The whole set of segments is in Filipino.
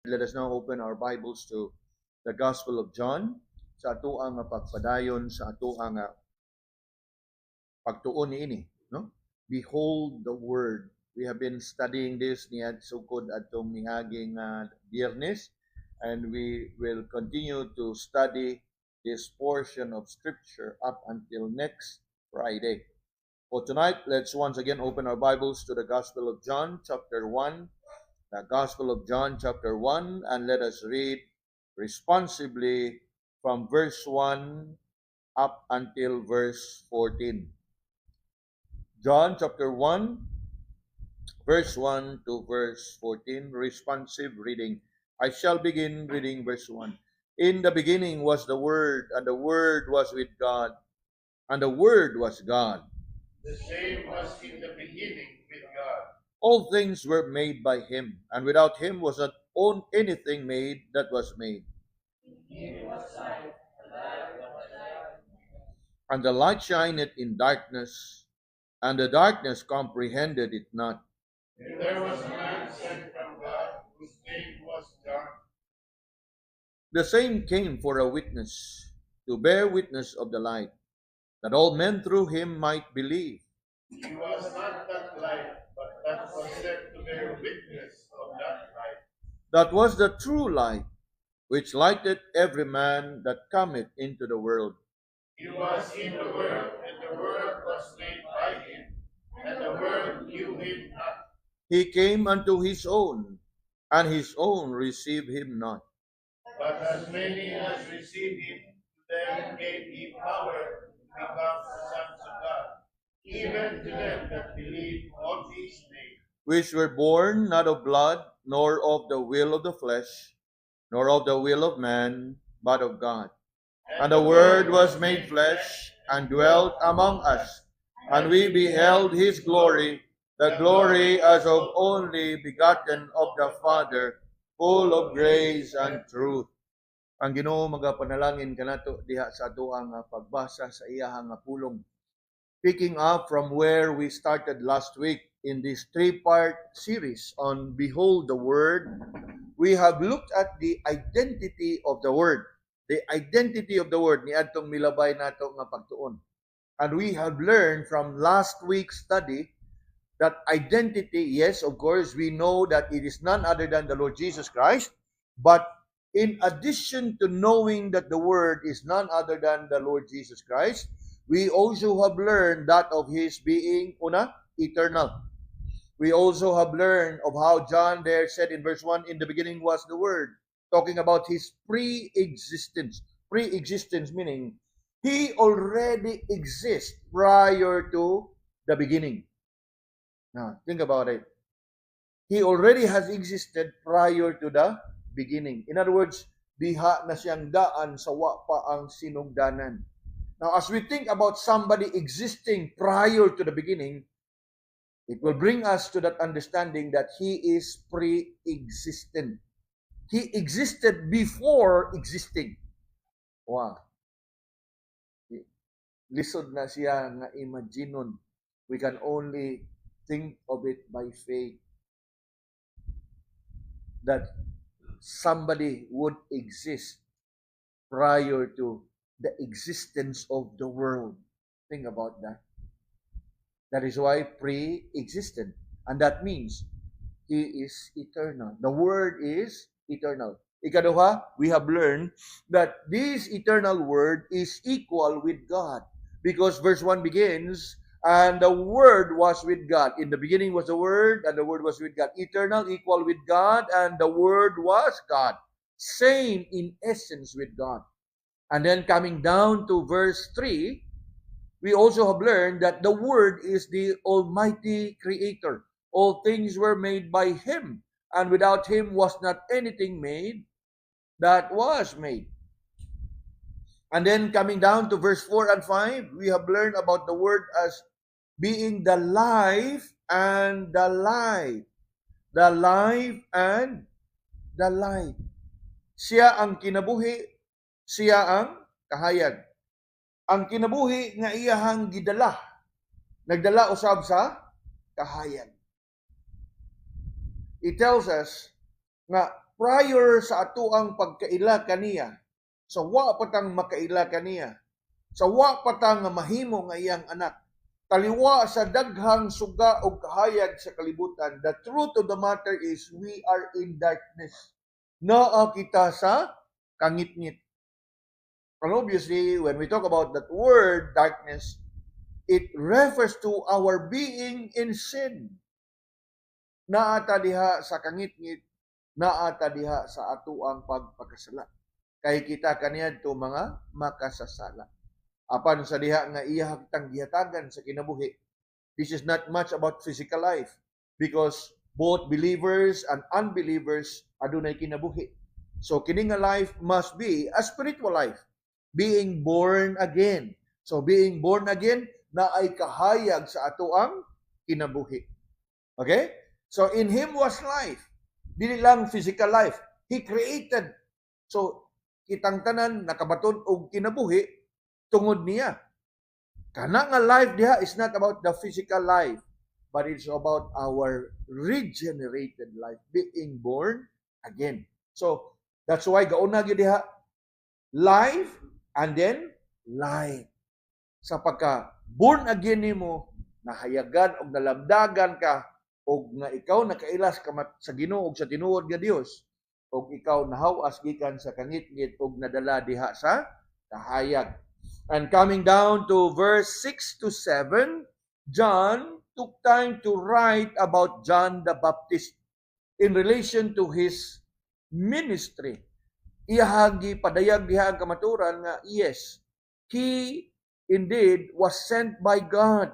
Let us now open our Bibles to the Gospel of John sa atuang pagpadayon sa atuang pagtuon niini, no? Behold the Word. We have been studying this niad sukod atong mihaging Biyernes, and we will continue to study this portion of Scripture up until next Friday. For tonight, let's once again open our Bibles to the Gospel of John, chapter 1. The Gospel of John, chapter 1, and let us read responsibly from verse 1 up until verse 14. John, chapter 1, verse 1 to verse 14, responsive reading. I shall begin reading verse 1. In the beginning was the Word, and the Word was with God, and the Word was God. The same was in the beginning with God. All things were made by him, and without him was not anything made that was made. He was light, the light of the light. And the light shineth in darkness, and the darkness comprehended it not. And there was a man sent from God, whose name was John. The same came for a witness, to bear witness of the light, that all men through him might believe. He was not that light, but that was sent to bear witness of that light. That was the true light, which lighteth every man that cometh into the world. He was in the world, and the world was made by him, and the world knew him not. He came unto his own, and his own received him not. But as many as received him, to them gave he power to become the sons of God, even to them that believe on his name. Which were born not of blood, nor of the will of the flesh, nor of the will of man, but of God. And the Word was made flesh, and dwelt among us, and we beheld his glory, the glory as of only begotten of the Father, full of grace and truth. Ang Ginoo magapanalangin kanato diha sa atoang pagbasa sa iyahang pulong. Picking up from where we started last week in this three-part series on Behold the Word, we have looked at the identity of the Word. The identity of the Word, ni adtong milabay nato nga pagtuon. And we have learned from last week's study that identity, yes, of course, we know that it is none other than the Lord Jesus Christ, but in addition to knowing that the Word is none other than the Lord Jesus Christ, we also have learned that of His being, eternal. We also have learned of how John there said in verse 1, in the beginning was the Word, talking about His pre-existence. Pre-existence meaning He already exists prior to the beginning. Now, think about it. He already has existed prior to the beginning. In other words, diha na siyang daan sa wa pa ang sinugdanan. Now, as we think about somebody existing prior to the beginning, it will bring us to that understanding that he is pre-existent. He existed before existing. Wow. Lisod na siya nga imaginon. We can only think of it by faith that somebody would exist prior to the existence of the world. Think about that. That is why pre-existent. And that means He is eternal. The Word is eternal. Ikaduha, we have learned that this eternal Word is equal with God. Because verse 1 begins, and the Word was with God. In the beginning was the Word, and the Word was with God. Eternal, equal with God, and the Word was God. Same in essence with God. And then coming down to verse 3, we also have learned that the Word is the Almighty Creator. All things were made by Him, and without Him was not anything made that was made. And then coming down to verse 4 and 5, we have learned about the Word as being the life and the light. The life and the light. Siya ang kinabuhi, siya ang kahayag. Ang kinabuhi nga iyahang gidala, nagdala usab sa kahayag. It tells us nga prior sa ato ang pagkaila kaniya, sa wa patang makaila kaniya, sa wa patang mahimo nga iyang anak, taliwa sa daghang suga o kahayag sa kalibutan, the truth of the matter is we are in darkness. Naa kita sa kangit-ngit. And obviously, when we talk about that word, darkness, it refers to our being in sin. Naata diha sa kangit-ngit, naata diha sa ato ang pagpakasala. Kay kita kaniadto mga makasasala. Apan sa diha nga iya hagtang gihatagan sa kinabuhi, this is not much about physical life because both believers and unbelievers adunay kinabuhi. So kini nga life must be a spiritual life, being born again. So being born again na ay kahayag sa ato ang kinabuhi. Okay? So in Him was life. Dili lang physical life. He created. So kitang tanan nakabaton og kinabuhi tungod niya. Kana nga life diha is not about the physical life, but it's about our regenerated life, being born again. So that's why gauna gyud diha life and then light. Sa pagka born again nimo, nahayagan og nalamdagan ka og nga ikaw nakailas ka sa Ginoo og sa tinuod nga Dios og ikaw nahawas gikan sa kangit-ngit og nadala diha sa kahayag. And coming down to verse 6 to 7, John took time to write about John the Baptist in relation to his ministry. Iyahagi padayag diha ang kamaturan nga yes, he indeed was sent by God,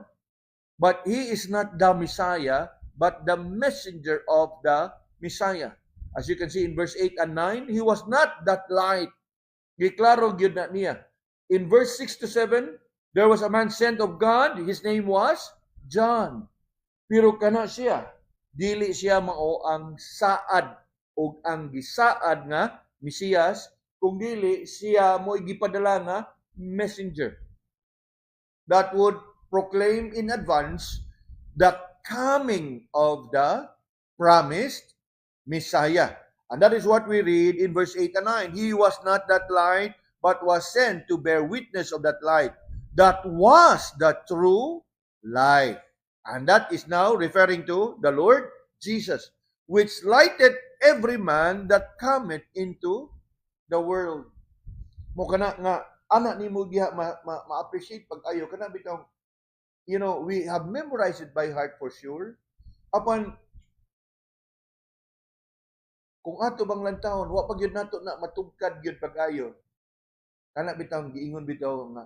but he is not the Messiah, but the messenger of the Messiah. As you can see in verse 8 and 9, he was not that light. Giklaro gyud na niya. In verse 6 to 7, there was a man sent of God, his name was John. Pero kana siya, dili siya mao ang saad o ang gisaad nga Mesiyas, kung dili siya mo gipadala nga messenger that would proclaim in advance the coming of the promised Messiah. And that is what we read in verse 8 and 9. He was not that light, but was sent to bear witness of that light. That was the true light. And that is now referring to the Lord Jesus, which lighted every man that cometh into the world. Mo kana nga ana nimo diha ma-appreciate pag-ayo kana bitaw, you know, we have memorized it by heart for sure. Apan kung ato bang lantawon, wa pa gyud nato na matugkad gyud pag-ayo. Kana bitaw giingon bitaw nga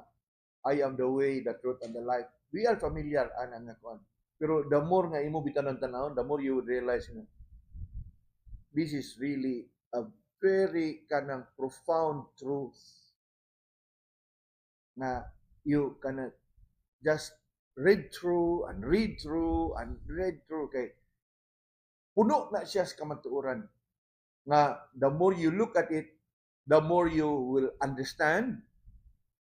I am the way, the truth, and the life. We are familiar ana nga kon. Pero the more nga imo bitaw ng tanawon, the more you would realize nga this is really a very kanang profound truth na you cannot just read through and read through and read through kay puno na siya sa kamatuoran nga the more you look at it, the more you will understand,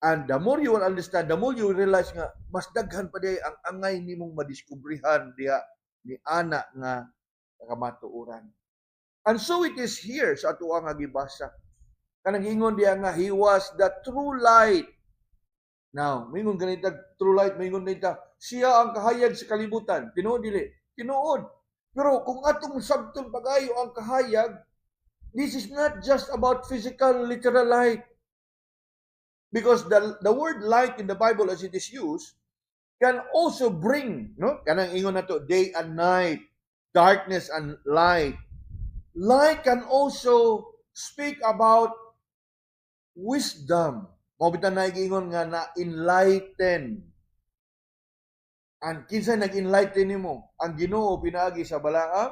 and the more you will understand, the more you will realize nga mas daghan pa day ang angay nimong madiskubrihan diha ni ana nga kamatuoran. And so it is here sa ato nga gibasa. Kanang ingon diha nga he was the true light. Now, mingon ganita true light, mingon ganita siya ang kahayag sa kalibutan. Tinuod dili? Tinuod. Pero kung atong sabton pagayo ang kahayag, this is not just about physical, literal light. Because the word light in the Bible as it is used can also bring, no? Kanang ingon nato day and night, darkness and light. Light can also speak about wisdom. Mao bitan nag-ingon nga na enlighten. And kinsa nag-enlighten nimo? Ang Ginoo pinaagi sa balaang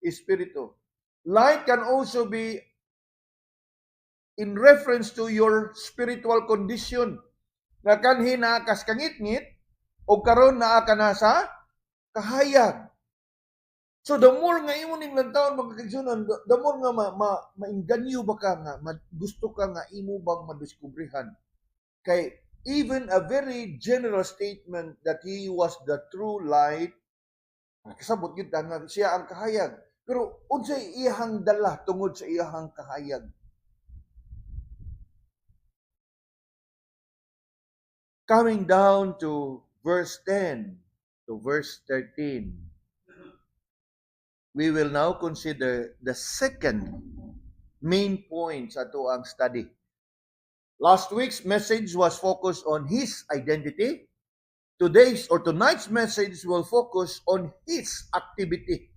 espiritu. Light can also be in reference to your spiritual condition. Nga kanhi naa kas kangit-ngit o karon naa ka na sa kahayag. So the more nga imo ning lantawon magkakigsunan, the more nga mainganyo ba ka nga gusto ka nga imo bang madiskubrihan. Kay even a very general statement that he was the true light, kasabot gyud nga siya ang kahayag. Pero unsay iyahang dala tungod sa iyahang kahayag. Coming down to verse 10 to verse 13, we will now consider the second main point sa ato ang study. Last week's message was focused on his identity. Today's or tonight's message will focus on his activity.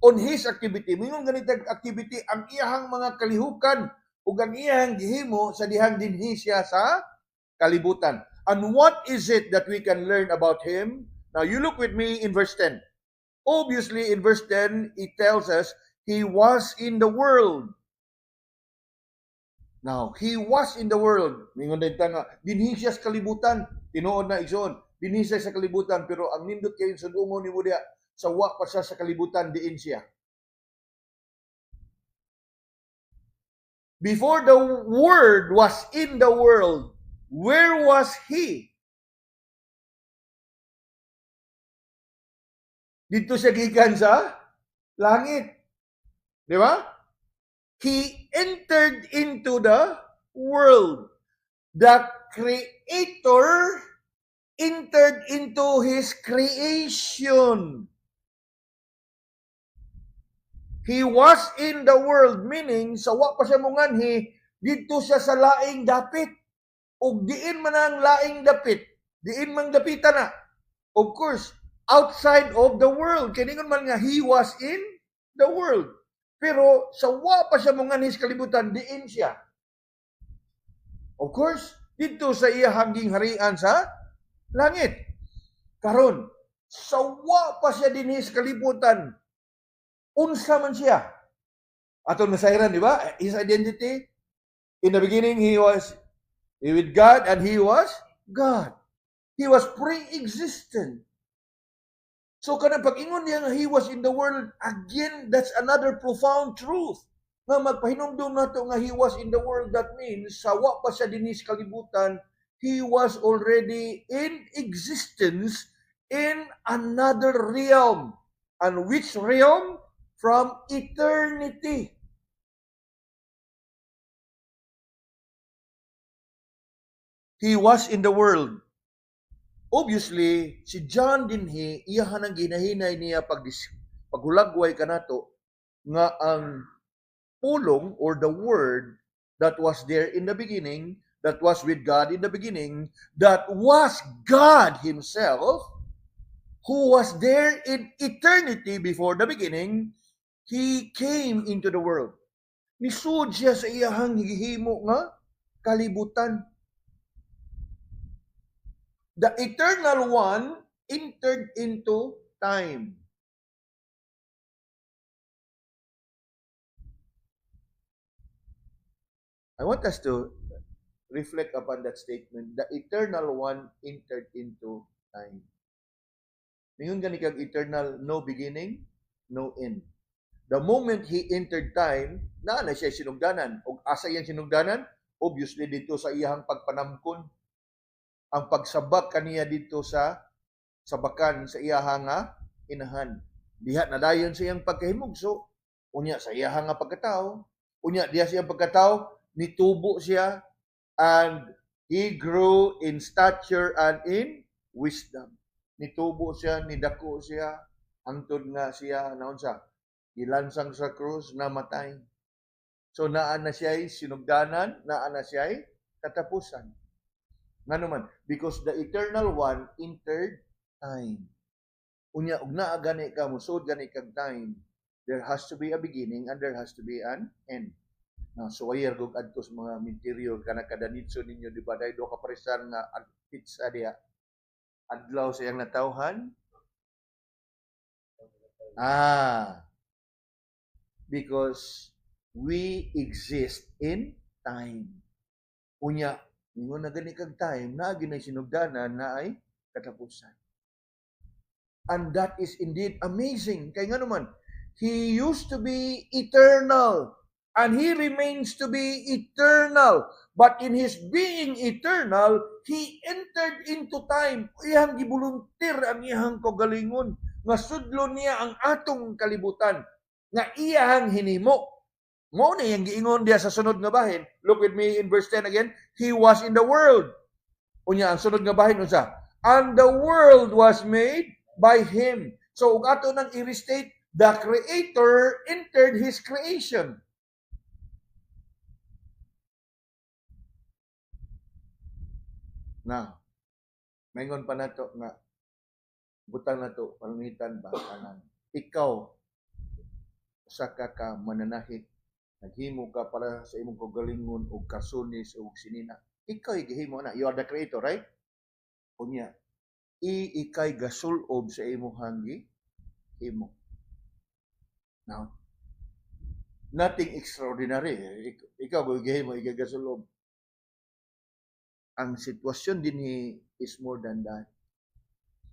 On his activity. Mingon ganitag activity ang iyahang mga kalihukan ug ang iyahang gihimo sa dihang dinhi siya sa kalibutan. And what is it that we can learn about him? Now you look with me in verse 10. Obviously in verse 10 it tells us he was in the world. Now, he was in the world. Mingon din nga, dinhi siya sa kalibutan. Tinuod na igsoon. Dinhi siya sa kalibutan, pero ang nindot kayo sa dungo ni Budia, sa wa pa siya sa kalibutan, diin siya. Before the Word was in the world, where was he? Dito siya gikan sa langit. Di ba? He entered into the world. The Creator entered into His creation. He was in the world, meaning, sa wa pa siya munganhi, dito siya sa laing dapit. O diin man ang laing dapit, diin man dapitan na. Of course, outside of the world. Kiningon man nga, He was in the world. Pero sa wa pa siya munganhi sa kalibutan, diin siya. Of course, dito sa iyahang gingharian sa langit. Karon, sa wa pa siya dinhi sa kalibutan, unsa man siya? Atong nasayran, di ba? His identity, in the beginning, He was with God and He was God. He was pre-existent. So kanang pag-ingon niya nga He was in the world, again, that's another profound truth. Nga magpahinumdum nato nga He was in the world, that means sa wa pa siya dinhi sa kalibutan, He was already in existence in another realm. And which realm? From eternity. He was in the world. Obviously, si John dinhi, iyahan ang ginahinay niya paghulagway kanato nga ang pulong or the word that was there in the beginning, that was with God in the beginning, that was God Himself, who was there in eternity before the beginning, He came into the world. Nisud siya sa iyahang hihimo nga kalibutan. The Eternal One entered into time. I want us to reflect upon that statement. The Eternal One entered into time. Ningon gani kag eternal, no beginning, no end. The moment He entered time, na siya sinugdanan. O asa iyang sinugdanan? Obviously dito sa iyahang pagpanamkon. Ang pagsabak kaniya dito sa sabakan sa iyahang inahan. Diha na dayon sa iyang pagkahimugso. Unya sa iyahang pagkatao. Unya diha sa iyang pagkatao, nitubo siya and He grew in stature and in wisdom. Nitubo siya, nidako siya, hangtod nga siya, naon sa, ilansang sa krus, namatay. So naa na siya'y sinugdanan, naa na siya'y katapusan. Nga naman, because the Eternal One entered time. Unya, ug naa gani ka, musod gani kag time, there has to be a beginning and there has to be an end. Now, so ayar gug adto sa mga interior kana kadanitso ninyo, di ba, dahil do ka parisan nga pizza diha. Adlaw sa iyang natawhan. Because we exist in time. Unya, ingon na gani kag time, na ginay sinugdanan na ay katapusan. And that is indeed amazing. Kaya nga naman, He used to be eternal. And He remains to be eternal. But in His being eternal, He entered into time. Iyang gibuluntir ang iyang kagalingon. Nga sudlo niya ang atong kalibutan. nga iyang hinimo. Mo na yung giingon diya sa sunod nga bahin. Look with me in verse 10 again. He was in the world. Unya, ang sunod nga bahin, unsa? And the world was made by Him. So, ug ato nang i-restate, the Creator entered His creation. Now, maingon pa nato nga, butang nato, palangitan ba, kanan. Ikaw, usa ka mananahi, naghimo ka para sa imong kagalingon o kasunis o sinina. Ikaw gihimo na. You are the creator, right? Unya, ikay gasulob sa imong hanggi, himo. Now, nothing extraordinary. Ikaw gihimo, ikay gasulob. Ang sitwasyon din is more than that.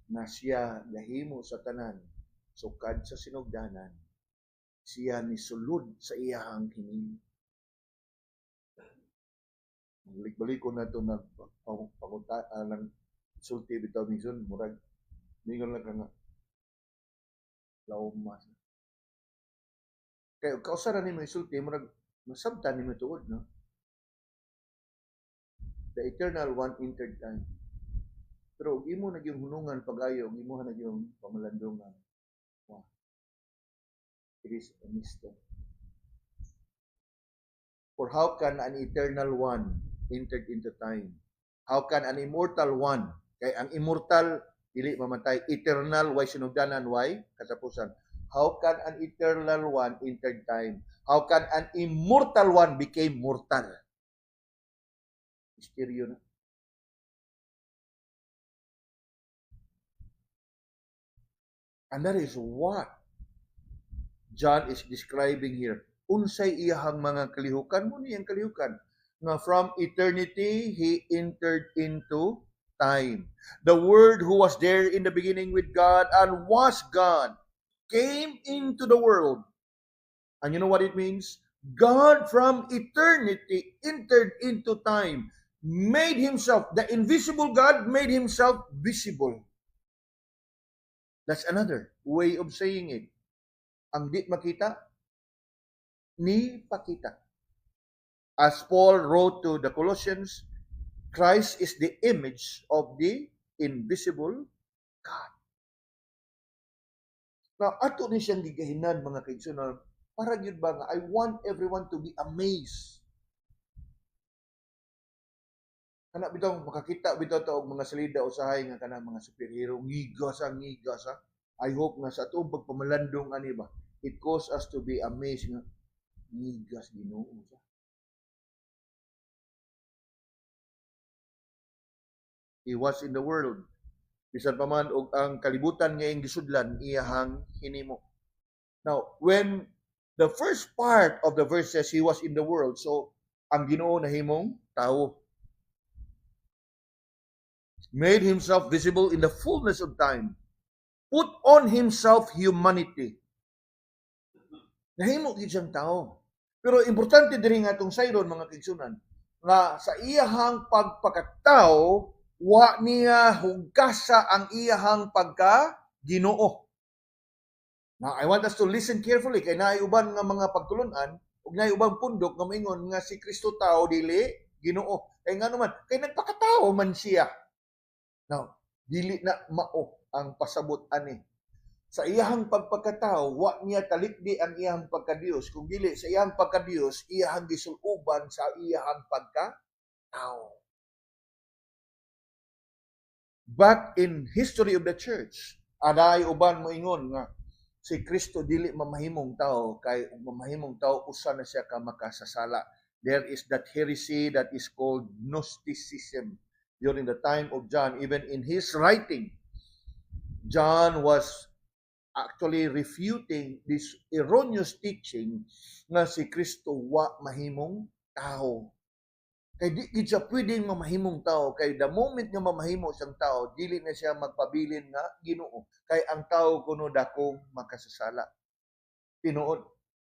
Na siya gahimo sa tanan, sukad sa sinugdanan, siya ni sulod sa iyahang hinimo. Balik-balik ko na ito ng sulti bitaw minsan, murag, mingon lang ka nga, laumas. Kaya kausaran ni mo isulti, murag, masabtan ni mo tuod, no? The eternal one entered time. Pero imo nagyong hunungan pag-ayo, imo nagyong pamalandungan. Wow. It is a mystery. For how can an eternal one entered into time? How can an immortal one? Kay ang immortal dili mamatay, eternal why sinugdanan, why katapusan. How can an eternal one entered time? How can an immortal one became mortal? Misteryo na. And that is what John is describing here. Unsay iyahang mga kalihukan mo niyang kalihukan nga from eternity he entered into time. The Word who was there in the beginning with God and was God came into the world. And you know what it means? God from eternity entered into time, made Himself, the invisible God made Himself visible. That's another way of saying it. Ang di makita, ni pakita. As Paul wrote to the Colossians, Christ is the image of the invisible God. Now, ato ni siyang gigahinan, mga kaigsunan, para yun ba nga, I want everyone to be amazed. Kana bitaw makakita bitaw ta og mga salida usahay nga kana mga superhero ngigasa. I hope nga sa atong pagpamalandong ani ba, it cause us to be amazed nga ngigas Ginoo sa. He was in the world. Bisan pa man og ang kalibutan nga iyang gisudlan iyahang hinimo. Now, when the first part of the verse says he was in the world, so ang Ginoo nahimong tawo. Made Himself visible in the fullness of time. Put on Himself humanity. Nahimo gid siyang tao. Pero importante diri nga itong sayron, mga kaigsunan, nga sa iyahang pagpakatao, wa niya hugkasa ang iyahang pagka-Ginoo. Now, I want us to listen carefully kay naay uban nga mga pagtulunan ug naay ubang pundok nga moingon nga si Kristo tao dili Ginoo. Kay nga naman, kay nagpakatao man siya. Now, dili na mao ang pasabot ani. Sa iyahang pagpakatao, wa niya talikdi ang iyahang pagkadiyos. Kung dili sa iyahang pagkadiyos, iyahang gisuluban sa iyahang pagkatao. But in history of the church, aday uban moingon nga si Kristo dili mamahimong tao kay mamahimong tao usa na siya ka makasasala. There is that heresy that is called Gnosticism. During the time of John, even in his writing, John was actually refuting this erroneous teaching nga si Kristo wa mahimong tao. Kay di siya pwedeng mamahimong tao. Kay the moment nga mamahimo siyang tao, dili na siya magpabilin nga Ginoo. Kay ang tao kuno dakong makasasala. Tinuod,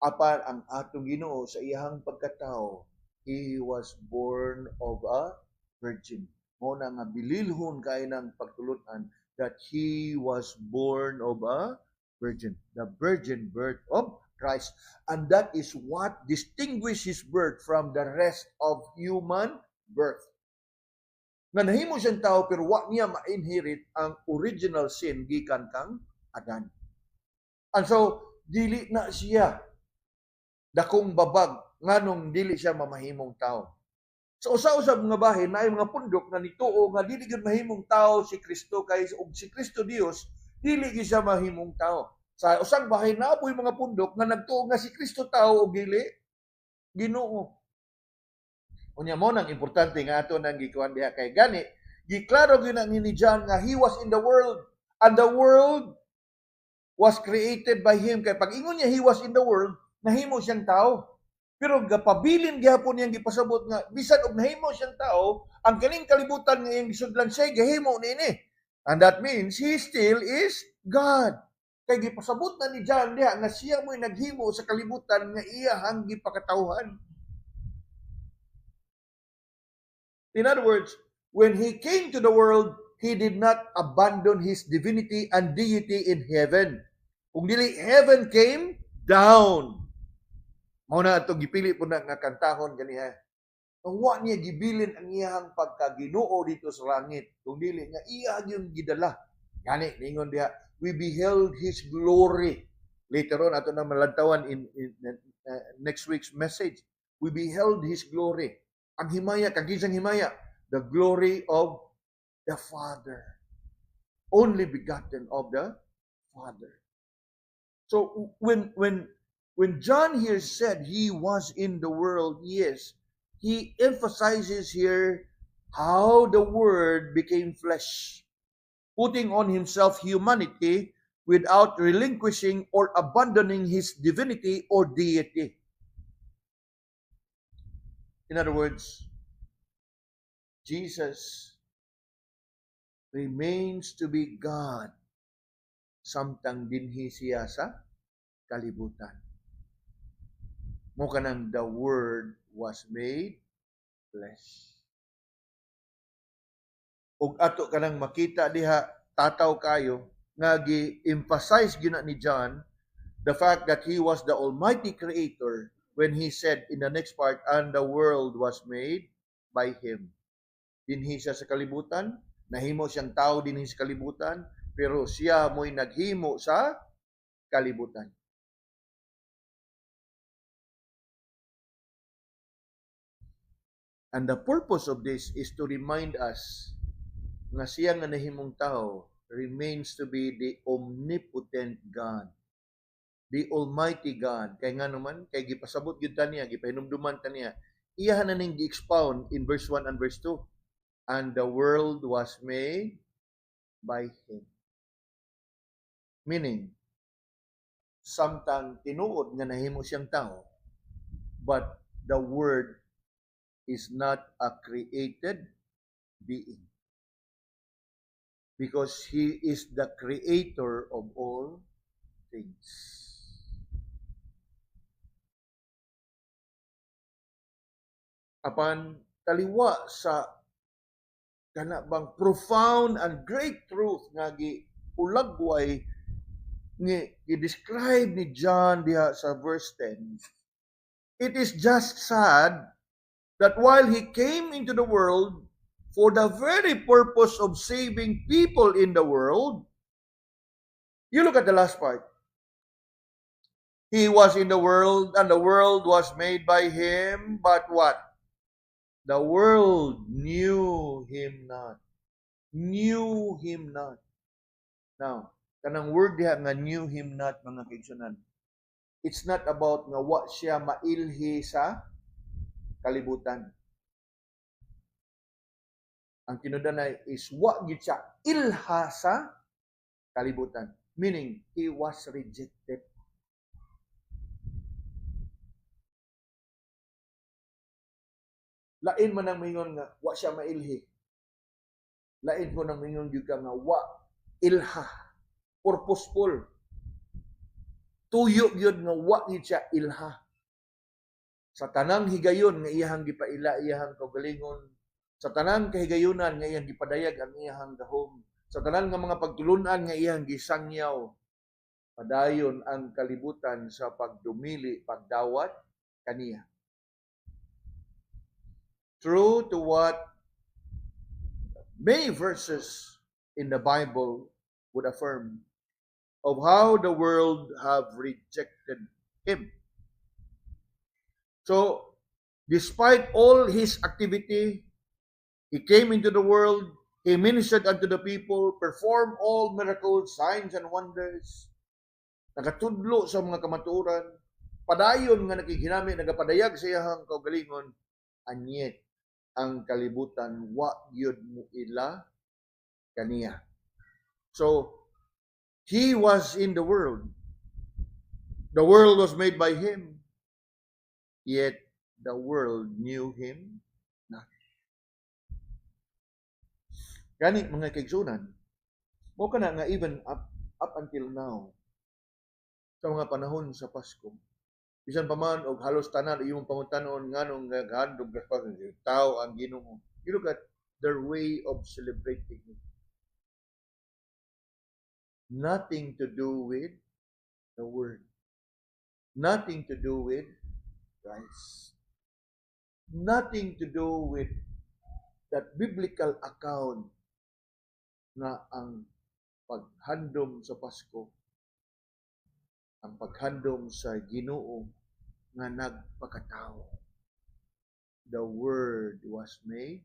apan ang atong Ginoo sa iyahang pagkatao, He was born of a virgin. Muna nga bililhon kay ng pagtulunan that He was born of a virgin. The virgin birth of Christ. And that is what distinguishes his birth from the rest of human birth. Nga nahimo siyang tao pero wa niya ma-inherit ang original sin gikan kang Adan. And so dili na siya dakong babag nganong dili siya mamahimong tao. Sa usa-usab nga bahin naay mga pundok nga nituo nga dili gyud mahimong tao si Kristo kay ug si Kristo Dios dili gyud siya mahimong tao. Sa usang bahin naapoy mga pundok nga nagtuo nga si Kristo tao ug dili Ginoo. Unya mo nang importante nga ato nang gikuan diha kay gani giklaro gyud ni John nga he was in the world and the world was created by him. Kay pag ingon niya he was in the world, nahimo siyang tao. Pero gapabilin gyapon niyang gipasabot nga bisan og nahimo siyang tao, ang kaning kalibutan nga iyang gisudlan siya gahimo niini. And that means he still is God. Kay gipasabot na ni John diha nga siya mo'y naghimo sa kalibutan nga iyahang gipakatawhan. In other words, when he came to the world, he did not abandon his divinity and deity in heaven. Kung dili heaven came down. Mao na ato gipili po na nga kantahon ganiha. Kung wa niya gibilin ang iyang pagkaginoo dito sa langit, kung dili nga iya yung gidala. Gani ningon diha, we beheld his glory. Later on ato na malantawan in next week's message. We beheld his glory. Ang himaya, kagisang himaya, the glory of the Father. Only begotten of the Father. So when John here said he was in the world, yes, he emphasizes here how the Word became flesh, putting on himself humanity without relinquishing or abandoning his divinity or deity. In other words, Jesus remains to be God samtang dinhi siya sa kalibutan. Mo kanang the Word was made flesh. Ug ato kanang makita diha tataw kayo nga gi-emphasize gyud ni John the fact that he was the almighty creator when he said in the next part, and the world was made by him. Dinhi siya sa kalibutan, nahimo siyang tao dinhi sa kalibutan, pero siya mo'y naghimo sa kalibutan. And the purpose of this is to remind us nga siya nga nahimong tao remains to be the omnipotent God, the almighty God. Kay nga naman, kay gipasabot gyud taniya, gipahinumduman taniya, iyahan na ning gi-expound in verse 1 and verse 2. And the world was made by him. Meaning, samtang tinuod nga nahimo siyang tao, but the Word is not a created being. Because he is the creator of all things. Apan taliwa sa kana bang profound and great truth nga giulagway nga i-describe ni John diha sa verse 10. It is just sad that while he came into the world for the very purpose of saving people in the world, you look at the last part. He was in the world and the world was made by him, but what? The world knew him not. Knew him not. Now, kanang word diha nga knew him not, mga kaigsunan. It's not about nga wa siya mailhi sa kalibutan. Ang kinudanay is wa gid siya ilha sa kalibutan. Meaning, he was rejected. Lain man ang mingon nga wa siya mailhi. Lain ko nang mingon gyud ka nga wa ilha. Purposeful. Tuyo gyud nga wa gid siya ilha. Sa tanang higayon nga iyahang gipaila iyahang kaugalingon, sa tanang kahigayunan nga iyang gipadayag ang iyahang gahom, sa tanang nga mga pagtulunan nga iyang gisangyaw, Padayon ang kalibutan sa pagdumili, pagdawat kaniya. True to what many verses in the Bible would affirm of how the world have rejected him. So, despite all his activity, he came into the world, he ministered unto the people, performed all miracles, signs, and wonders, nakatudlo sa mga kamatuoran, padayon nga nakikinami, nagapadayag sa iyahang kaugalingon, and yet, ang kalibutan, wa yun mo ila kaniya. So, he was in the world. The world was made by him. Yet, the world knew him not. Gani, mga kaigsunan, mo ka na nga even up until now, sa mga panahon sa Pasko, bisan pa man, o halos tanan, yung pangutanon nga nung naghandog na tao ang Ginoo. You look at their way of celebrating it. Nothing to do with the Word. Nothing to do with Christ. Nothing to do with that biblical account na ang paghandom sa Pasko, ang paghandom sa Ginoo nga nagpakatao. The Word was made.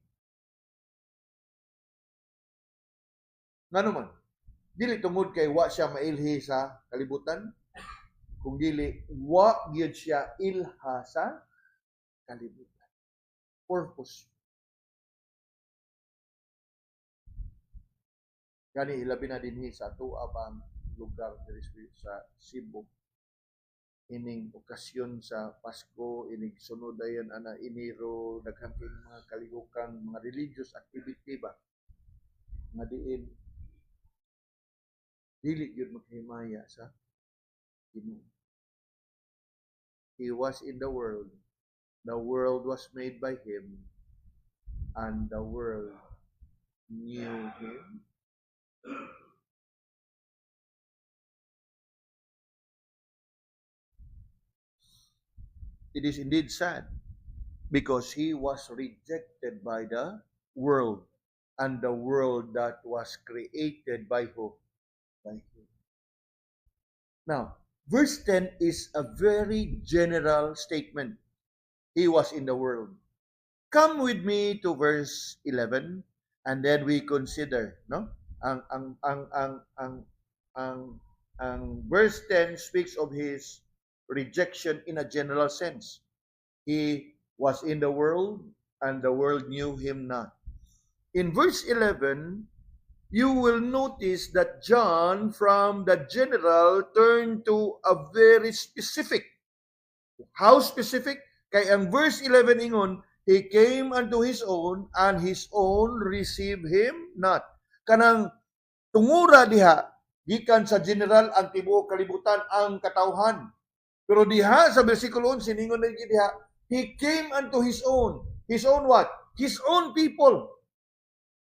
Nga naman, dili tungod kay wa siya mailhi sa kalibutan, kung dili wa gyud siya ilha sa kalibutan. Purpose. Gani ilabi na dinhi sa ato abang lugar diri sa Cebu. Ining okasyon sa Pasko, ining sunod ayon ana Enero, daghang mga kalihukang mga religious activity ba nga diin dili gyud maghimaya sa Ginoo. He was in the world was made by him, and the world knew him. It is indeed sad because he was rejected by the world, and the world that was created by who? By him. Now, verse 10 is a very general statement. He was in the world. Come with me to verse 11 and then we consider, no? Ang verse 10 speaks of his rejection in a general sense. He was in the world and the world knew him not. In verse 11, you will notice that John from the general turned to a very specific. How specific? Kay ang verse 11 ingon, he came unto his own and his own received him not. Kanang tungura diha, gikan sa general ang tibuok kalibutan ang katawhan. Pero diha sa versikulo 11 ningon na diha, he came unto his own. His own what? His own people.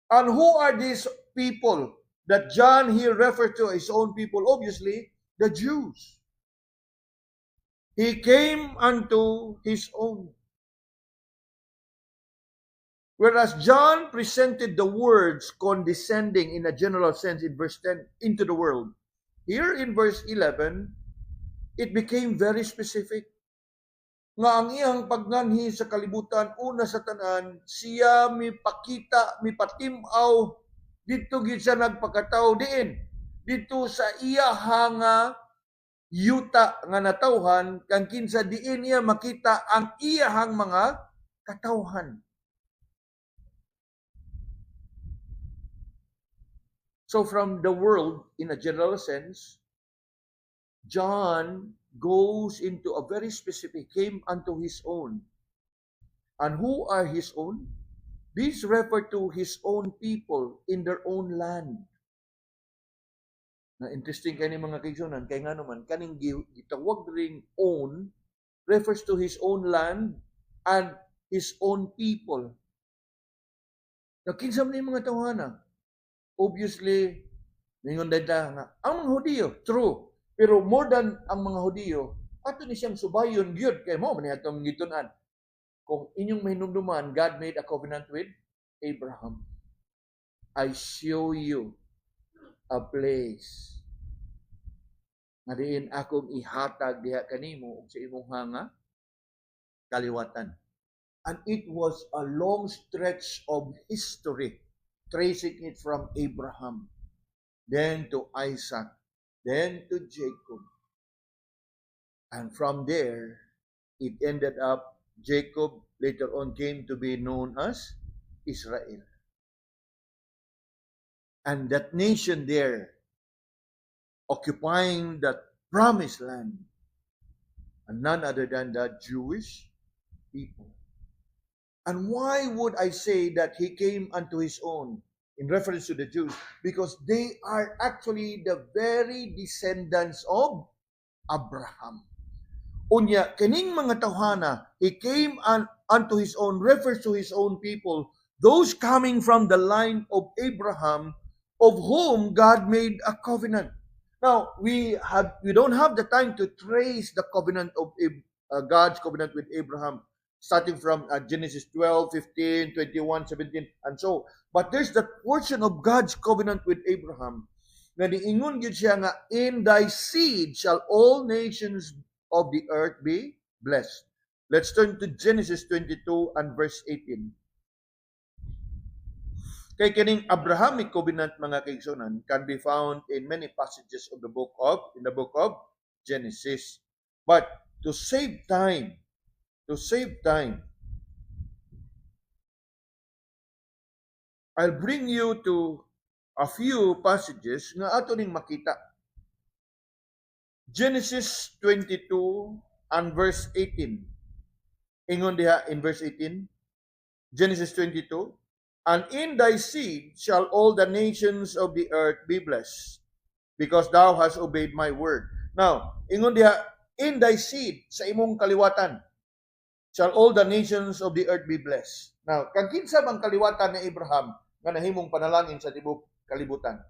And who are these people that John here refers to his own people? Obviously, the Jews. He came unto his own. Whereas John presented the words condescending in a general sense in verse 10 into the world. Here in verse 11, it became very specific. Nga ang iyang pagnganhi sa kalibutan, una sa tanan, siya mipakita, mipatimaw, dito gid siya nagpakatao diin. Dito sa iyahang yuta nga natawhan, kang kinsa diin niya makita ang iyahang mga katawhan. So from the world, in a general sense, John goes into a very specific, came unto his own. And who are his own? These refer to his own people in their own land. Na interesting kani mga kaigsunan, kay nga naman, kaning gitawag ring own refers to his own land and his own people. Nakinsam ni mga tawhana. Obviously, ningon dayta nga, ang mga Hudiyo, true. Pero more than ang mga Hudiyo, ato ni siyang subayon gyud kay mo man atong gitun-an. Kung inyong mahinumduman, God made a covenant with Abraham. I show you a place nga diin akong ihatag diha kanimo ug sa imong hanga kaliwatan. And it was a long stretch of history, tracing it from Abraham, then to Isaac, then to Jacob. And from there, it ended up, Jacob later on came to be known as Israel. And that nation there, occupying that promised land, and none other than the Jewish people. And why would I say that he came unto his own in reference to the Jews? Because they are actually the very descendants of Abraham. Unya, kining mga tawhana, he came unto his own, refers to his own people, those coming from the line of Abraham, of whom God made a covenant. Now, we don't have the time to trace the covenant of God's covenant with Abraham, starting from Genesis 12, 15, 21, 17, and so. But there's that portion of God's covenant with Abraham na niingon gyud siya nga, in thy seed shall all nations of the earth be blessed. Let's turn to Genesis 22 and verse 18. Kay kining Abrahamic covenant, mga kaigsunan, can be found in many passages of the book of Genesis. But to save time, I'll bring you to a few passages nga ato ning makita. Genesis 22 and verse 18. Ingon diha in verse 18, Genesis 22, and in thy seed shall all the nations of the earth be blessed, because thou hast obeyed my word. Now, ingon diha, in thy seed, sa imong kaliwatan, shall all the nations of the earth be blessed. Now, kang kinsa bang kaliwatan ni Abraham nga nahimong panalangin sa tibok kalibutan?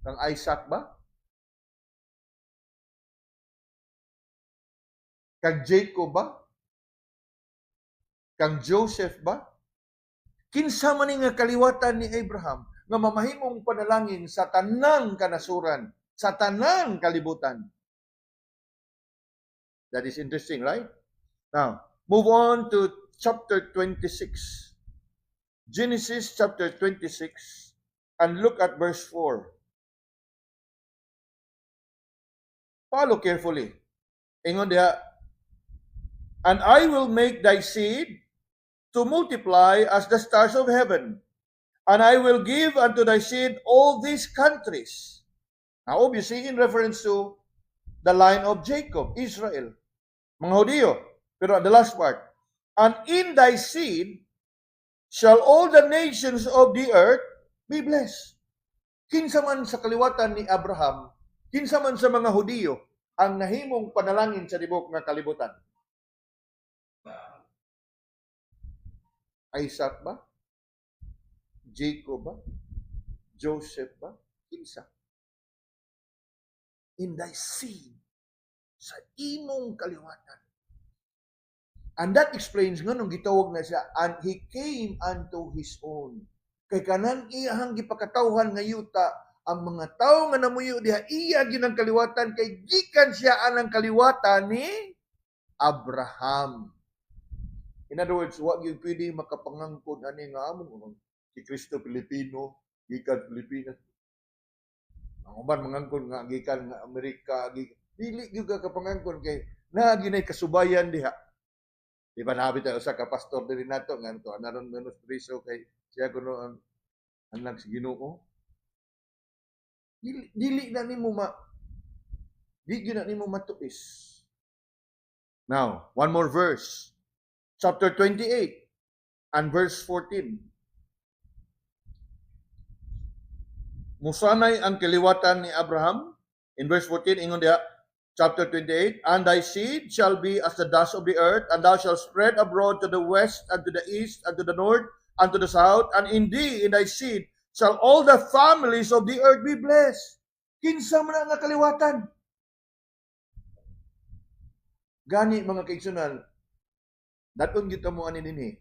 Kang Isaac ba? Kang Jacob ba? Kang Joseph ba? Kinsa man nga kaliwatan ni Abraham nga mamahimong panalangin sa tanang kanasuran, sa tanang kalibutan. That is interesting, right? Now, move on to chapter 26. Genesis chapter 26, and look at verse 4. Follow carefully. Ingon diha, and I will make thy seed to multiply as the stars of heaven, and I will give unto thy seed all these countries. Now, obviously, in reference to the line of Jacob, Israel, mga Hudiyo. Pero the last part, and in thy seed shall all the nations of the earth be blessed. Kinsa man sa kaliwatan ni Abraham, kinsa man sa mga Hudiyo, ang nahimong panalangin sa tibok nga kalibutan? Isaac ba? Jacob ba? Joseph ba? Kinsa? In thy seed, sa imong kaliwatan. And that explains nga nung gitawag na siya, and he came unto his own. Kay kanang iyahang gipakatawhan nga yuta, ang mga tao nga namuyo diha iya ginang kaliwatan, kay gikan siya anang kaliwatan ni Abraham. In other words, wag yung pwede makapangangkon ani nga among si Kristo Pilipino, gikan Pilipinas. Ang uban mangangkon nga gikan nga Amerika, dili gyud ka kapangangkon kay na ginay kasubayan diha. Di ba nabi tayo sa kapastor diri nato nga to anaron menos priso kay siya kuno ang anak si Ginoo. Dili na nimo matuis. Now, one more verse. Chapter 28 and verse 14. Musanay ang kaliwatan ni Abraham. In verse 14, ingon diha, chapter 28, and thy seed shall be as the dust of the earth, and thou shalt spread abroad to the west, and to the east, and to the north, and to the south, and in thee, in thy seed, shall all the families of the earth be blessed. Kinsa man nga kaliwatan? Gani mga kaigsunan, daton gyud mo ani dinhi.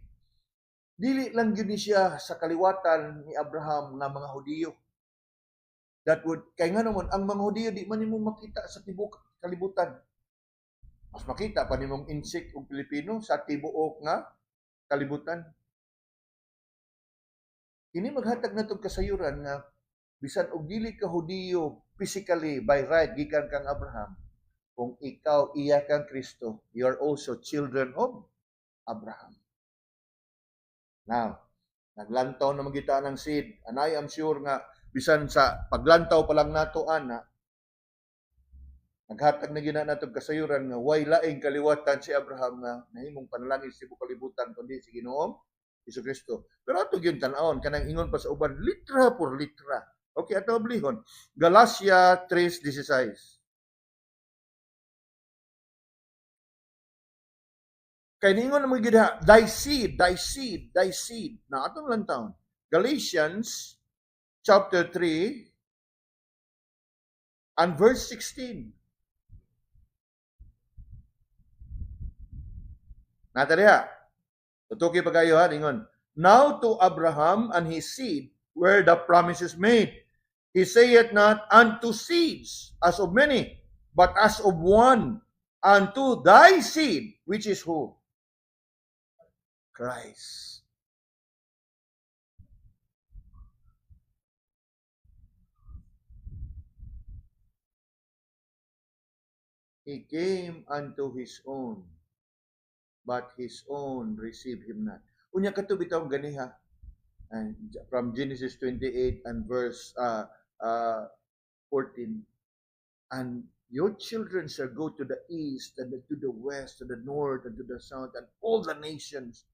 Dili lang gyud ni siya sa kaliwatan ni Abraham nga mga Hudiyo. That would, kay nga naman, ang mga Hudiyo di man nimo makita sa tibuok kalibutan. Mas makita pa nimong insik o Pilipino sa tibuok nga kalibutan. Kini maghatag natong kasayuran nga bisan og dili ka Hudiyo physically by right gikan kang Abraham, kung ikaw iya kang Kristo, you are also children of Abraham. Now, naglantaw na magita ng seed, and I am sure nga bisan sa paglantaw pa lang nato ana, naghatag na gina natong kasayuran nga way laing kaliwatan si Abraham nga nahimong panalangin sa tibuok kalibutan kundi si Ginoong Jesu-Kristo. Pero ato gyud tan-awon kanang ingon pa sa uban litra por litra. Okay, ato oblihon. Galatia 3:16. Kay ningon na magida, thy seed, thy seed, thy seed. Na atong lang taon. Galatians chapter 3 and verse 16. Nata diha. Tutuki pa kayo ha, ningon. Now to Abraham and his seed were the promises made. He saith not unto seeds as of many, but as of one, unto thy seed, which is who? Christ. He came unto his own, but his own received him not. Unya kato bitaw ganiha. From Genesis 28 and verse 14. And your children shall go to the east and to the west, to the north and to the south, and all the nations.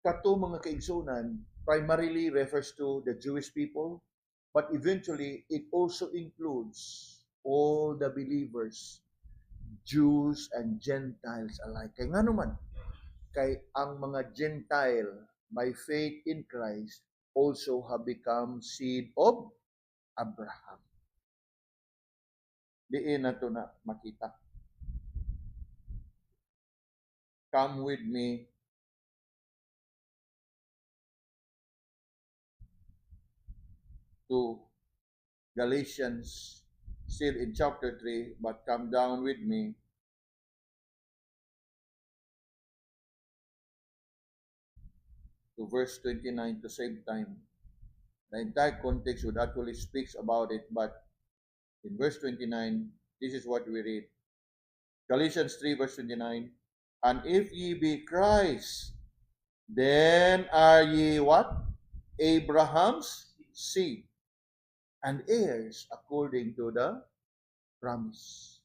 Kato mga kaigsunan primarily refers to the Jewish people, but eventually it also includes all the believers, Jews and Gentiles alike. Kay nga naman, kay ang mga Gentile by faith in Christ also have become seed of Abraham. Diin na ito na makita. Come with me to Galatians, still in chapter 3, but come down with me to verse 29 to save time. The entire context would actually speaks about it, but in verse 29, this is what we read. Galatians 3 verse 29, and if ye be Christ, then are ye what? Abraham's seed, and heirs according to the promise.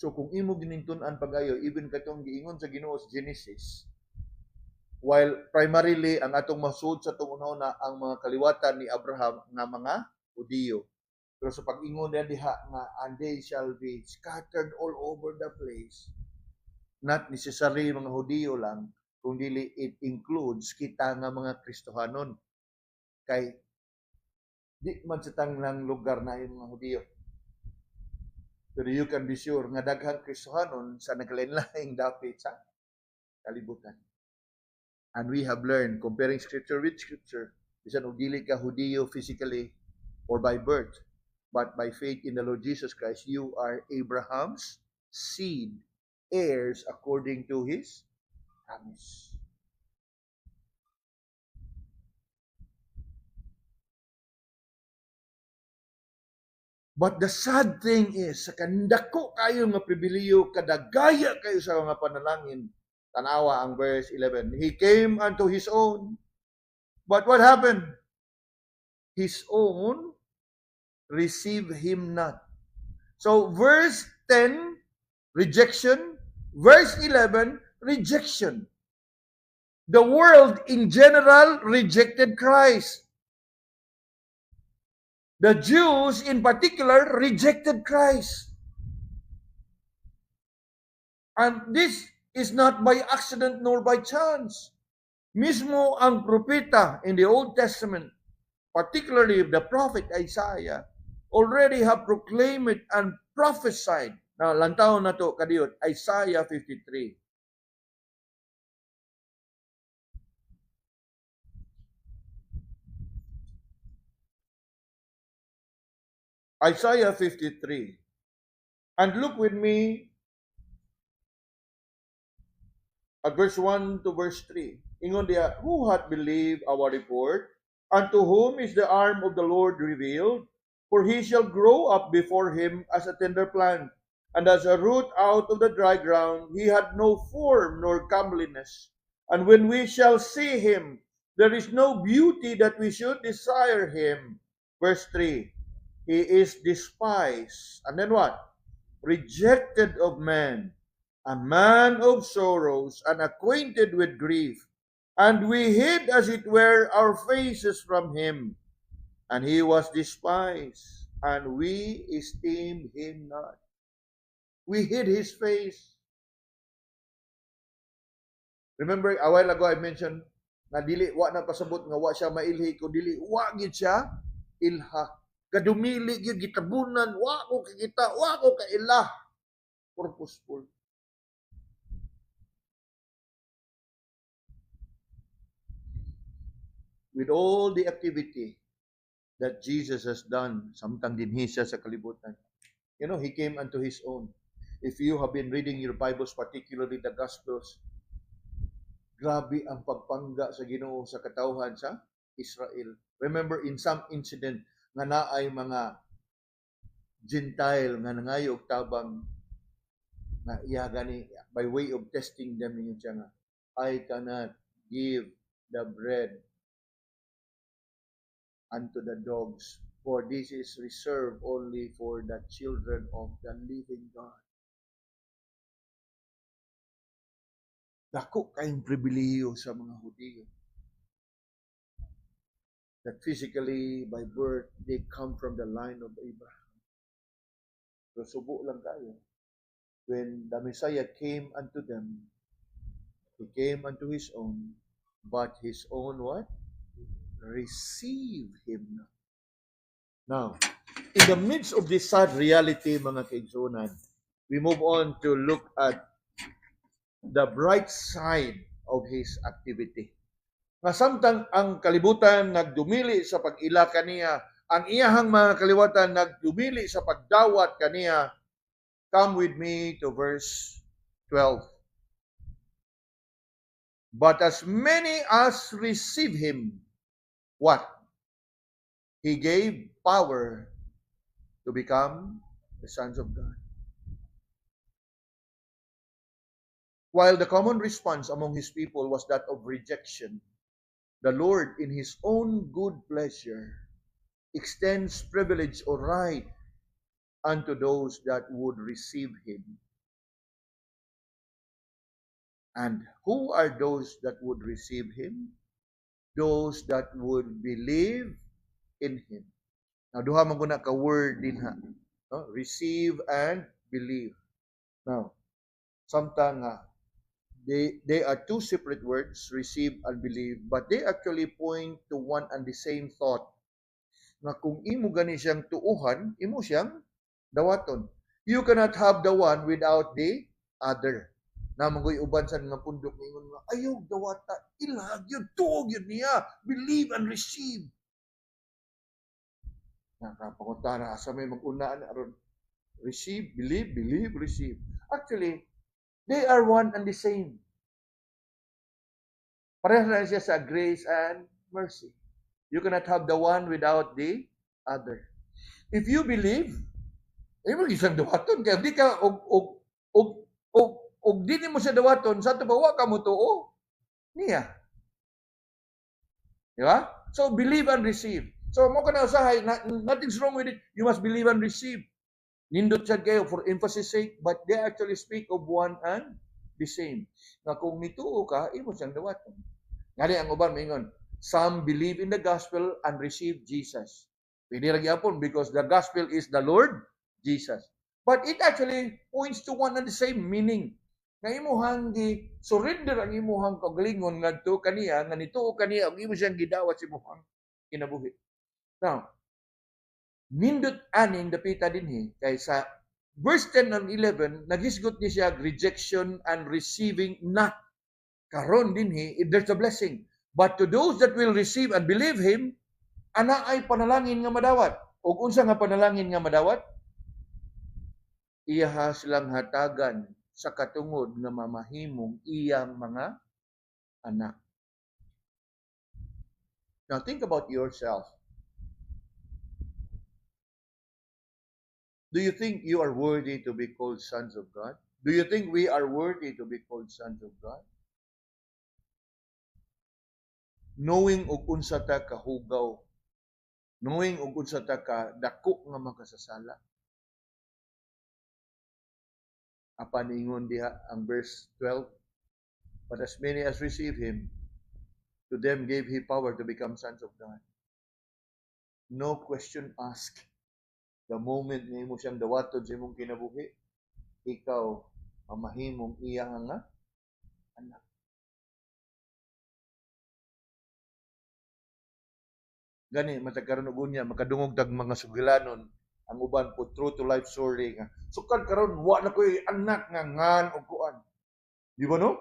So kung imo ginintunan pagayo, even katong giingon sa Ginoo sa Genesis, while primarily ang atong masud sa atong una ang mga kaliwatan ni Abraham nga mga Hudiyo. Pero sa pag-ingon niya diha nga, and they shall be scattered all over the place, not necessarily mga Hudiyo lang, kung dili it includes kita nga mga Kristohanon. Kay di man sa tanang lugar na yung mga Hudiyo. Pero you can be sure nga daghang Kristohanon sa naglain-laing dapit sa kalibutan. And we have learned, comparing Scripture with Scripture, bisan og dili ka Hudiyo physically or by birth, but by faith in the Lord Jesus Christ, you are Abraham's seed, heirs according to his promise. But the sad thing is, sa kandako kayo nga pribiliyo, kadagaya kayo sa mga panalangin, tanawa ang verse 11. He came unto his own, but what happened? His own received him not. So verse 10, rejection. Verse 11, rejection. The world in general rejected Christ. The Jews in particular rejected Christ. And this is not by accident nor by chance. Mismo ang propeta in the Old Testament, particularly the prophet Isaiah, already have proclaimed it and prophesied Now, lantaw na to kadiyot, Isaiah 53. Isaiah 53. And look with me at verse 1 to verse 3. Ingon diya, who hath believed our report? And to whom is the arm of the Lord revealed? For he shall grow up before him as a tender plant, and as a root out of the dry ground. He had no form nor comeliness. And when we shall see him, there is no beauty that we should desire him. Verse 3, he is despised. And then what? Rejected of men, a man of sorrows, and acquainted with grief. And we hid, as it were, our faces from him. And he was despised, and we esteemed him not. We hid his face. Remember, a while ago I mentioned, na dili, wa na pasabot nga wa siya mailhi, ko dili, wa gid siya ilha. Kadumili gyud gitabunan, wa ko kikita, wa ko kailah. Purposeful. With all the activity that Jesus has done, samtang dinhi siya sa kalibutan. You know, he came unto his own. If you have been reading your Bibles, particularly the Gospels, grabe ang pagpangga sa Ginoo sa katawhan sa Israel. Remember, in some incident, nga naay mga Gentile nga nangayog tabang na iya gani, by way of testing them, ninyo siya nga, I cannot give the bread unto the dogs, for this is reserved only for the children of the living God. Dako kayong pribilehiyo sa mga Hudiyo. That physically, by birth, they come from the line of Abraham. So subo lang kayo. When the Messiah came unto them, he came unto his own, but his own what? Receive him not. Now, in the midst of this sad reality, mga kaigsunan, we move on to look at the bright side of his activity. Nga samtang ang kalibutan nagdumili sa pag-ila kaniya, ang iyahang mga kaliwatan nagdumili sa pagdawat kaniya. Come with me to verse 12. But as many as receive him, what? He gave power to become the sons of God. While the common response among his people was that of rejection, the Lord, in his own good pleasure, extends privilege or right unto those that would receive him. And who are those that would receive him? Those that would believe in him. Now, duha man guna ka word din ha. No? Receive and believe. Now, samtang they are two separate words, receive and believe, but they actually point to one and the same thought. Na kung imo gani siyang tuuhan, imo siyang dawaton. You cannot have the one without the other. Namangoy uban sa mga pundok ningon nga ayaw dawata, ilag yun, tuog yun niya, believe and receive. Nakapangunta asa may mag-unaan aron receive, believe, believe, receive. Actually, they are one and the same. Pareha na siya sa grace and mercy. You cannot have the one without the other. If you believe, imo isang dawaton kaya di ka og di mo sa dawaton sa tuwa ka mo tuo niya. Di ba? So believe and receive. So mo kana usahay, nothing's wrong with it. You must believe and receive. Nindot siya kayo for emphasis sake, but they actually speak of one and the same. Na kung nituo ka, imo siyang dawaton. Ngani ang uban mingon, some believe in the gospel and receive Jesus. Pwede ra gyapon because the gospel is the Lord Jesus. But it actually points to one and the same meaning. Nga imuhang surrender ang imuhang kaugalingon ngadto kaniya, nga nituo kaniya, ang imo siyang gidawat sa imuhang kinabuhi. Now, nindot aning dapita dinhi kay sa verse 10 and 11, nagisgot ni siya rejection and receiving not. Karon dinhi, there's a blessing. But to those that will receive and believe Him, ana ay panalangin nga madawat. O unsa nga panalangin nga madawat? Iya silang hatagan sa katungod nga mamahimong iyang mga anak. Now think about yourself. Do you think you are worthy to be called sons of God? Do you think we are worthy to be called sons of God? Knowing ug unsa ta kahugaw, knowing ug unsa ta ka dako nga makasasala. Apan ingon diha ang verse 12, but as many as receive Him, to them gave He power to become sons of God. No question asked. The moment nga imo siyang dawaton sa imong kinabuhi, ikaw mamahimong iyang nga anak. Gani matag karon og unya makadungog tag mga sugilanon ang uban po true to life story nga sukad karon wa na koy anak nga ngan og kuan. Di ba no?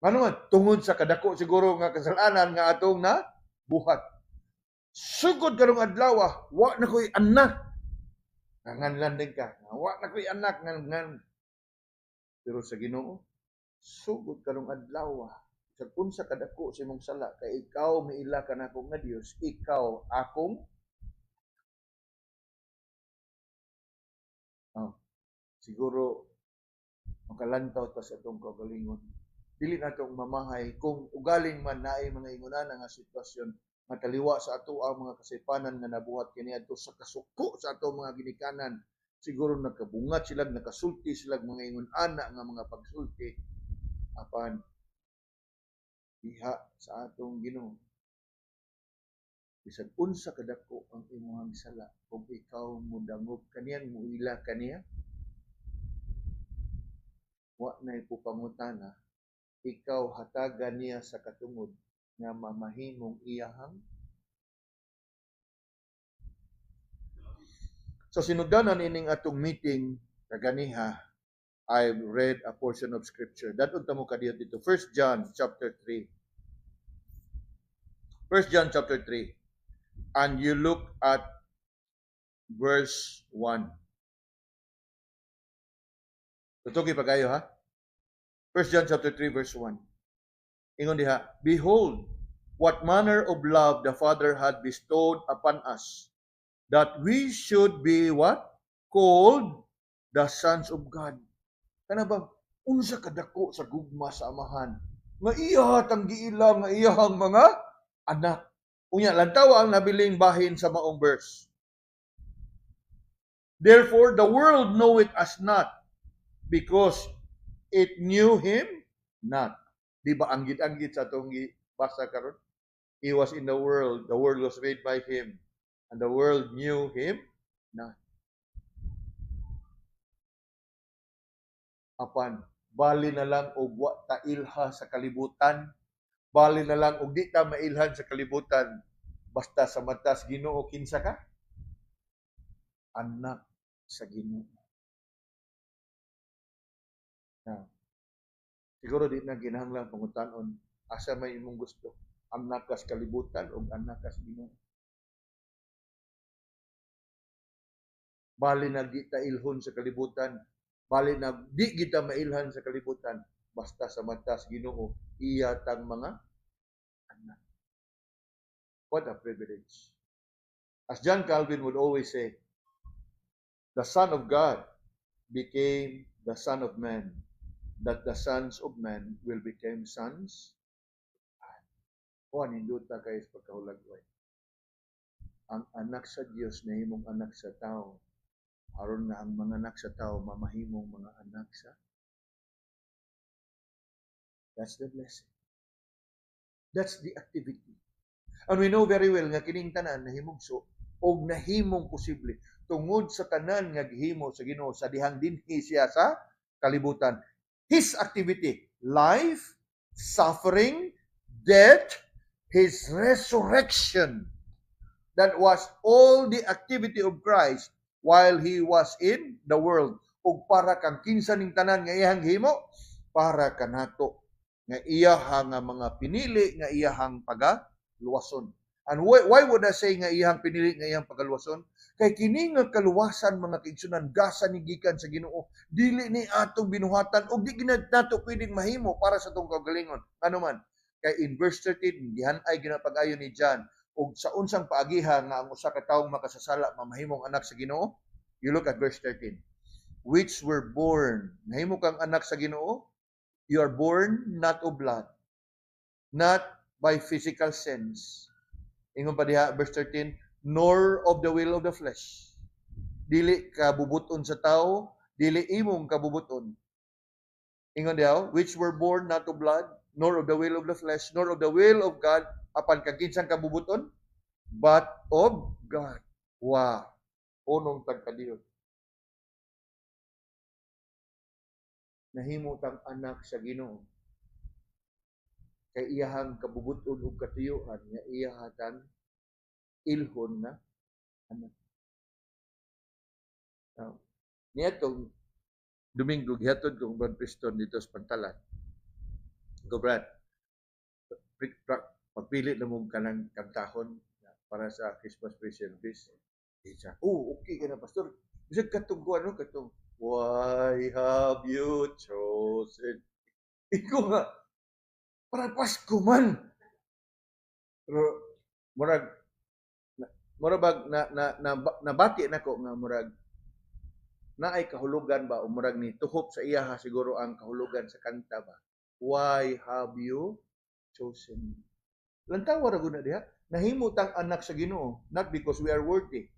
Ngano nga tungod sa kadako siguro nga kasalanan nga atong na buhat. Sugod karong adlaw wa na koy anak. Ngan landing ka. Wa na koy anak ngan. Pero sa Ginoo sugod karong adlaw sa unsa kadako sa imong sala kay ikaw miila ka nako nga Dios, ikaw akong siguro makalantaw ta sa atong kagalingon. Dili natong mamahay kung ugaling man naay mga ingunana nga sitwasyon mataliwa sa ato ang mga kasipanan nga nabuhat kaniadto sa kasuko sa ato mga ginikanan. Siguro nakabungat sila, nakasulti sila mga ingunana nga mga pagsulti. Apan diha sa atong Ginoo. Bisan unsa kadako ang imong sala kung ikaw mo dangog kaniya, muila kaniya, wa na ipupangutana, ikaw hatagan niya sa katungod nga mamahimong iyahang. So sinugdanan ining atong meeting kaganiha, I've read a portion of scripture. Dadto mo kadiyo dito. 1 John chapter 3. 1 John chapter 3. And you look at verse 1. Tutugi pa kayo ha? 1 John chapter 3 verse 1. Ingon diha, behold, what manner of love the Father had bestowed upon us, that we should be what? Called the sons of God. Kana ba unsa kadako sa gugma sa amahan nga iya tang giila nga iyang mga anak. Unya lantaw ang nabiling bahin sa maong verse. Therefore the world knoweth us not, because it knew Him not. Di ba anggit-anggit sa atong basa karon? He was in the world was made by Him, and the world knew Him not. Apan bali na lang og wa ta ilha sa kalibutan, bali na lang og di ta mailhan sa kalibutan, basta sa matas Ginoo kinsa ka? Anak sa Ginoo. Now, siguro di na ginahanglan pangutan-on asa may imong gusto, anak ka sa kalibutan o anak ka sa Ginoo. Bali na di ta ilhon sa kalibutan, bali na di kita mailhan sa kalibutan, basta sa matas Ginoo iya tang mga anak. What a privilege. As John Calvin would always say, the Son of God became the Son of Man, that the sons of man will become sons. O aninduta kayo sa pagkahulagway. Ang anak sa Diyos na himong anak sa tao, aron nga ang mga anak sa tao mamahimong mga anak sa. That's the blessing. That's the activity. And we know very well nga kining tanan nahimugso og nahimong posible tungod sa tanan nga gihimo sa Ginoo sa dihang dinhi siya sa kalibutan. His activity, life, suffering, death, His resurrection. That was all the activity of Christ while He was in the world. ug para kang kinsa ning tanan nga iyang himo para kanato nga iyahang nga mga pinili nga iyahang pagaluwason. And why would I say nga iyang pinili nga iyang pagaluwason? Kay kini nga kaluwasan mga kaigsunan gasa ni gikan sa Ginoo, dili ni atong binuhatan ug di gid nato pwedeng mahimo para sa atong kaugalingon. Ano man? Kay in verse 13 gihan-ay ginapag-ayo ni John ug sa unsang paagiha nga ang usa ka tawong makasasala mamahimong anak sa Ginoo. You look at verse 13. Which were born, nahimo kang anak sa Ginoo, you are born not of blood, not by physical sense. Ingon pa diha, verse 13, nor of the will of the flesh. Dili kabubuton sa tao, dili imong kabubuton. Ingon diha, which were born not of blood, nor of the will of the flesh, nor of the will of God, apan kaginsang kabubuton, but of God. Wow. Unong tagkadiyon. Nahimo tang anak sa Ginoo. Kay iyahang kabubuton ug katuyuan nga iyahatan ilhon na anak. Now, niyatong Domingo gihatod kong Brad Preston dito sa Pantalan. Go Brad, pagpili na mong kanang kantahon para sa Christmas pre-service. Siya, okay ka na, Pastor. Bisa katong ko, katong, why have you chosen? Ikaw nga, para Pasko man. Pero, murag, nabati na ko nga murag, na ay kahulugan ba, o murag ni tuhop sa iya siguro ang kahulugan sa kanta ba. Why have you chosen me? Lantawa ra gud na diha, nahimutang anak sa Ginoo, not because we are worthy.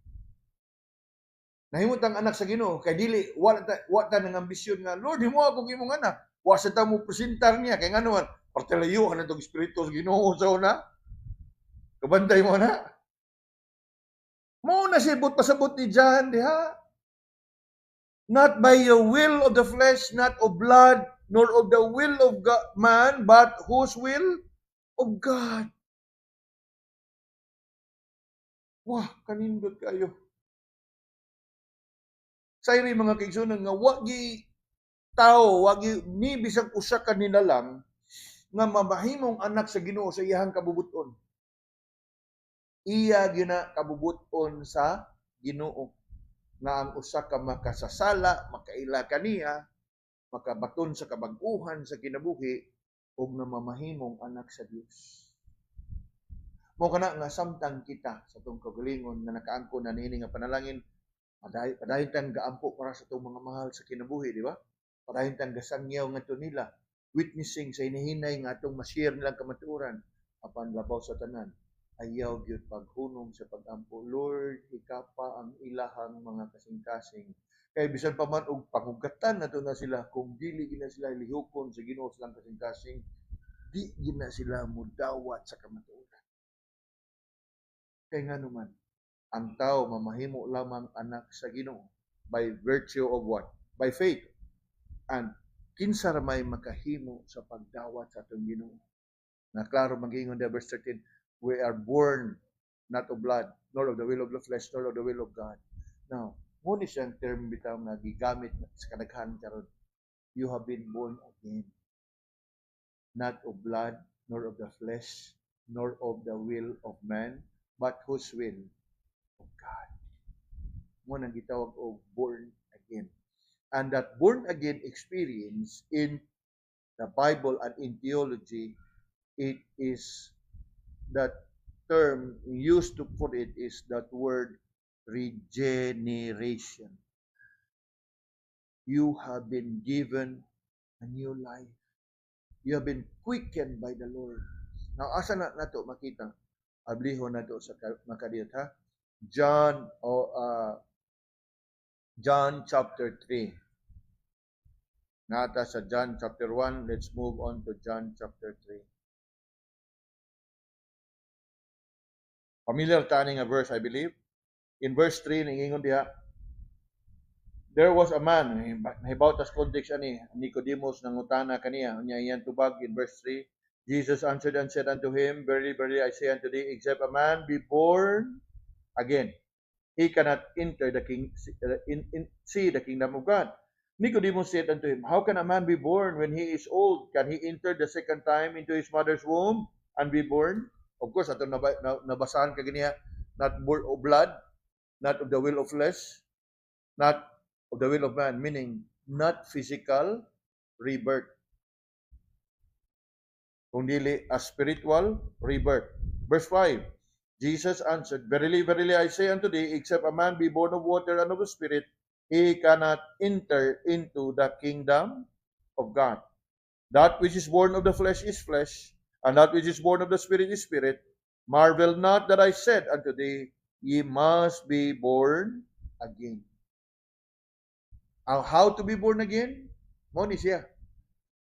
Nahimutang anak sa Ginoo kay dili wa ta nang ambisyon nga Lord himo ako imong anak. Wa sa ta mo presentar niya kay ngano man partilayo ka natong espiritu sa Ginoo sa una. Kabantay mo na. Mao na sibot pasabot ni John diha. Not by your will of the flesh, not of blood, nor of the will of God, man, but whose will? Of God. Wah, kanindot kayo. Sa iri mga kaigsunan nga wagi tao, wagi ni bisag usa ka nila nga mamahimong anak sa Ginoo sa iyang kabubuton. Iya gina kabubuton sa Ginoo nga ang usa ka makasasala, makaila kaniya, makabaton sa kabag-uhan sa kinabuhi ug na mamahimong anak sa Dios. Mo kana nga samtang kita sa tong kaugalingon nga nakaangkon na niini nga panalangin, padayon tan gaampo para sa itong mga mahal sa kinabuhi, di ba? Padayon tan gasangyaw nga ito nila, witnessing sa hinihinay nga itong ma-share nilang kamatuoran, apan labaw sa tanan, ayaw gyud paghunong sa pagampo. Lord, ikapa ang ilahang mga kasing-kasing. Kay bisan pa man og pangugatan nato na sila, kung dili gina sila lihukon sa Ginoo silang kasing-kasing, di gina sila mudawat sa kamatuoran. Kay ngano man, ang tao mamahimo lamang anak sa Ginoo by virtue of what? By faith. And kinsa ra may makahimo sa pagdawat sa atong Ginoo. Na klaro mag-ingon da verse 13, we are born not of blood, nor of the will of the flesh, nor of the will of God. Now, muna siyang term bitaw nga gigamit sa kadaghan karon. You have been born again. Not of blood, nor of the flesh, nor of the will of man, but whose will? Of God. Muna gitawag og born again. And that born again experience in the Bible and in theology, it is that term used to put it is that word regeneration. You have been given a new life. You have been quickened by the Lord. Now, asa na nato makita? Ablihon nato sa makadiyot ha? John chapter 3. Nata sa John chapter 1, let's move on to John chapter 3. Familiar tani nga verse, I believe. In verse 3, nangingon diha, there was a man, nahibaw tas context ani, Nicodemus nangutana kaniya, unya iyan tubag in verse 3, Jesus answered and said unto him, verily, verily, I say unto thee, except a man be born again, he cannot enter the see the kingdom of God. Nicodemus said unto him, How can a man be born when he is old? Can he enter the second time into his mother's womb and be born? Of course, ato nabasahan ka ganiya, not born of blood, not of the will of flesh, not of the will of man, meaning not physical rebirth, kundi a spiritual rebirth. Verse 5, Jesus answered, Verily, verily, I say unto thee, except a man be born of water and of the Spirit, he cannot enter into the kingdom of God. That which is born of the flesh is flesh, and that which is born of the Spirit is spirit. Marvel not that I said unto thee, ye must be born again. How to be born again? Mo ni siya.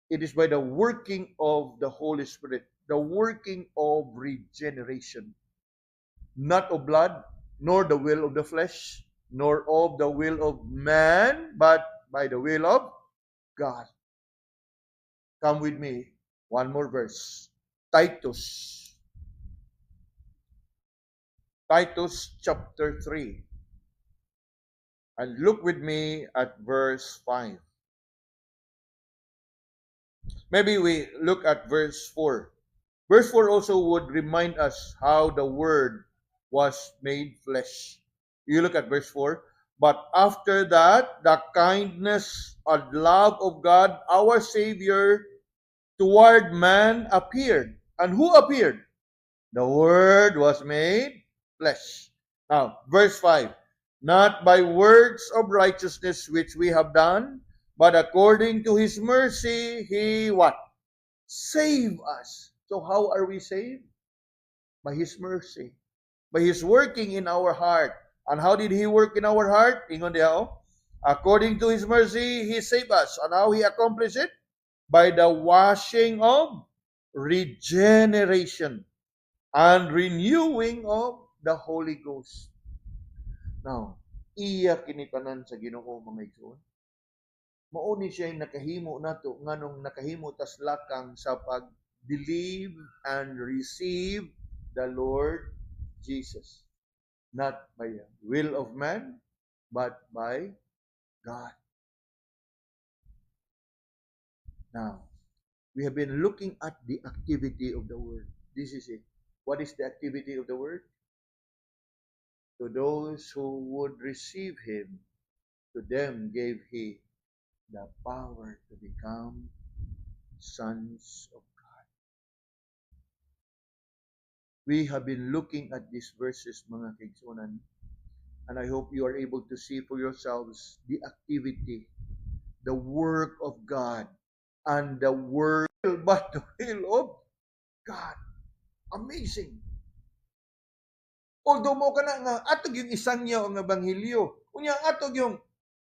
It is by the working of the Holy Spirit, the working of regeneration. Not of blood, nor the will of the flesh, nor of the will of man, but by the will of God. Come with me, one more verse. Titus. Titus chapter 3. And look with me at verse 5. Maybe we look at verse 4. Verse 4 also would remind us how the Word was made flesh. You look at verse 4. But after that, the kindness and love of God, our Savior, toward man appeared. And who appeared? The Word was made flesh. Now, verse 5. Not by works of righteousness which we have done, but according to His mercy, He what? Save us. So how are we saved? By His mercy. By His working in our heart. And how did He work in our heart? Ingon diha, according to His mercy, He saved us. And how He accomplished it? By the washing of regeneration and renewing of the Holy Ghost. Now, iya kinitanan sa Ginoo mga igsoon. Mauni siya yung nakahimo nato nganong nakahimo tas lakang sa pag-believe and receive the Lord Jesus. Not by the will of man, but by God. Now, we have been looking at the activity of the Word. This is it. What is the activity of the Word? To those who would receive Him, to them gave He the power to become sons of God. We have been looking at these verses, mga kaigsunan, and I hope you are able to see for yourselves the activity, the work of God, and the word, but the will of God. Amazing. Although mo ka na nga, atog yung isang yaw ang ebanghelyo. Kunya, atog yung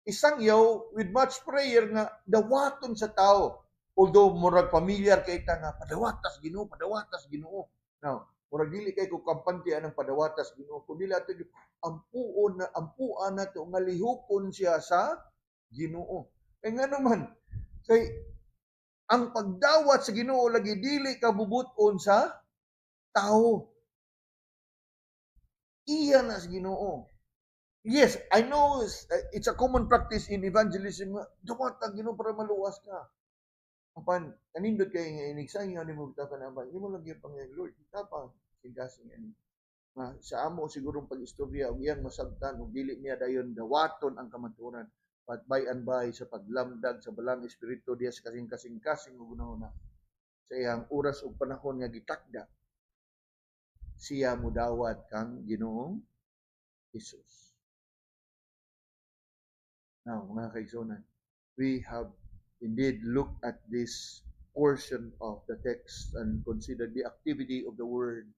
isang yaw with much prayer nga dawaton sa tao. Although murag familiar kay ta nga padawatas Ginoo. Now, murag dili kay ko kampante anang padawatas Ginoo. Kundi ato ampuan nato nga lihupon siya sa Ginoo. Eh nga naman kay ang pagdawat sa Ginoo lagi dili kabubuton sa tao. Iya na sa Ginoo. Yes, I know it's a common practice in evangelism. Dawat ang Ginoo para maluwas ka. Apan, kanindot kayo nga inigsang yun, mo bitapan naman. Hindi mo lang yung Panginoon, Lord, tapang sigasing yan. Sa amo sigurong pag-istorya, o iyang masabtan, o dili niya dayon dawaton ang kamaturan. But by and by, sa paglamdag, sa balang espiritu, diya sa kasing-kasing-kasing, na sa iyang oras o panahon nga gitakda, siya mo dawat kang Ginoong Jesus. Now, mga kaigsunan, we have indeed looked at this portion of the text and considered the activity of the Word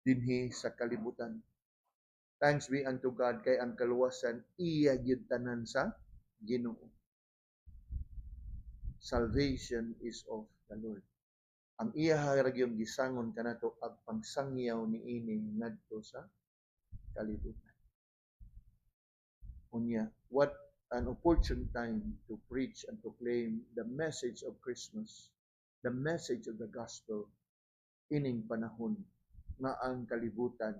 dinhi sa kalibutan. Thanks be unto God kay ang kaluwasan iya gyud tanan sa Ginoo. Salvation is of the Lord. Ang iya haragyong gisangon kanato ag pangsangyaw niini ngadto sa kalibutan. Unya, what an opportune time to preach and proclaim the message of Christmas, the message of the gospel, ining panahon nga ang kalibutan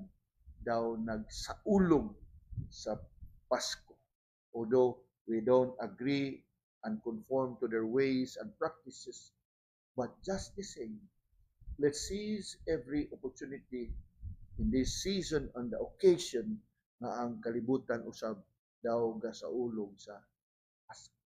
daw nagsaulog sa Pasko. Although we don't agree and conform to their ways and practices. But just the same, let's seize every opportunity in this season and the occasion nga ang kalibutan usab daw gasaulog sa Pasko.